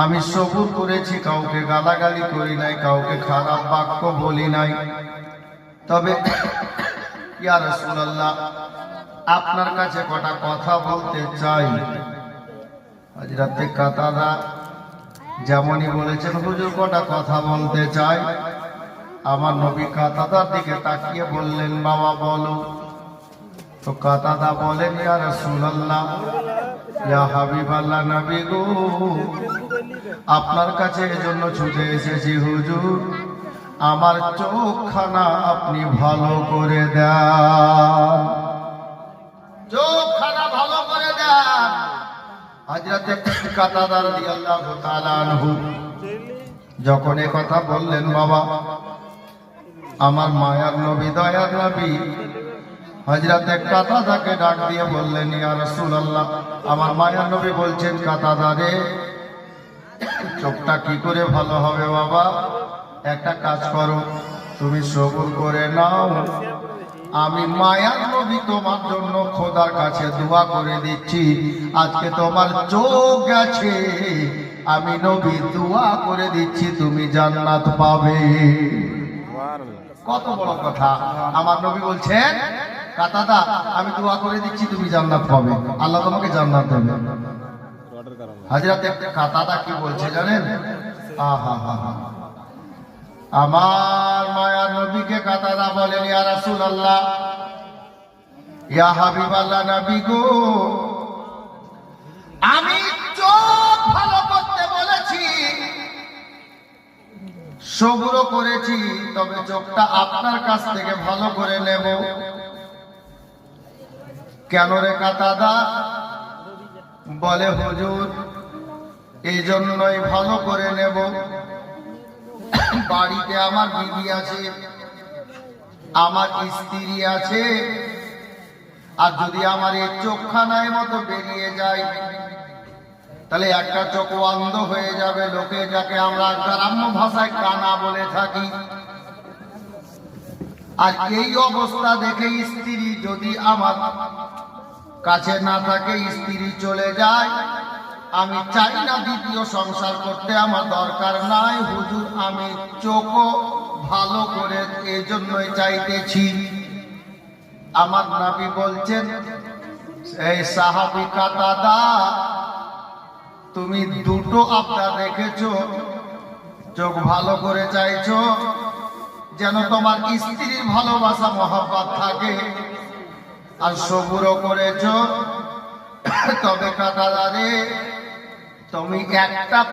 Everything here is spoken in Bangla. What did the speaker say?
আমি সবুর করেছি, কাউকে গালাগালি করি নাই, কাউকে খারাপ বাক্য বলি নাই। তবে ইয়া রাসূলুল্লাহ, আপনার কাছে কটা কথা বলতে চাই। হযরতে কাতাদা যেমনই বলেছেন, হুজুর কটা কথা বলতে চাই। আমার নবী কাতাদার দিকে তাকিয়ে বললেন, বাবা বলো। তো কাতাদা বলেন, ইয়া রাসূলুল্লাহ, ইয়া হাবিবাল্লাহ, নবী গো, আপনার কাছে এজন্য ছুটে এসেছি হুজুর, আমার চোখখানা আপনি ভালো করে দেন, চোখখানা ভালো করে দেন। হযরতে কাতাদা রাদিয়াল্লাহু তাআলা আনহু যখন এই কথা বললেন, বাবা আমার মায়ার নবী, দয়ার নবী হযরতে কাতাদাকে ডাক দিয়ে বললেন, ইয়া রাসূলুল্লাহ, আমার মায়ার নবী বলছেন, কাতাদা রে, চোখটা কি করে ভালো হবে বাবা? একটা কাজ করো, তুমি সবুর করে নাও, আমি মায়ার নবী তোমার জন্য খোদার কাছে দোয়া করে দিচ্ছি, আজকে তোমার চোখ গেছে, আমি নবী দোয়া করে দিচ্ছি তুমি জান্নাত পাবে। কত বড় কথা! আমার নবী বলছেন, কাতাদা আমি দোয়া করে দিচ্ছি তুমি জান্নাত পাবে, আল্লাহ তোমাকে জান্নাত দেবে। হযরতে কাতাদা কি বলছে জানেন? আহা হা হা, আমার মায়ার নবীকে কাতাদা বলেন, ইয়া রাসূলুল্লাহ, ইয়া হাবিবাল্লাহ, নবী গো, আমি চোখ ভালো করতে বলেছি, সবুরও করেছি, তবে চোখটা আপনার কাছ থেকে ভালো করে নেব। কেন রে কাতাদা? বলে, হুজুর এই জন্যই ভালো করে নেব, বাড়িতে আমার বিবি আছে, আমার স্ত্রী আছে, আর যদি আমার এই চোখখানায় মতো বেরিয়ে যায়, তাহলে একটা চোখ অন্ধ হয়ে যাবে, লোকে যাকে আমরা গ্রাম্য ভাষায় কানা বলে থাকি। আর এই অবস্থা দেখে স্ত্রী যদি আমার কাছে না থাকে, স্ত্রী চলে যায়, আমি চাই না দ্বিতীয় সংসার করতে, আমার দরকার নাই হুজুর, আমি চোখ ভালো করে এই জন্যই চাইতেছি। আমার নবী বলছেন, এই সাহাবী কাতাদা, তুমি দুটো আবদার রেখেছো, চোখ ভালো করে চাইছো যেন তোমার স্ত্রীর ভালোবাসা মহব্বত থাকে, আর সবুরও করেছো। তবে কাতাদা রে, তুমি একটা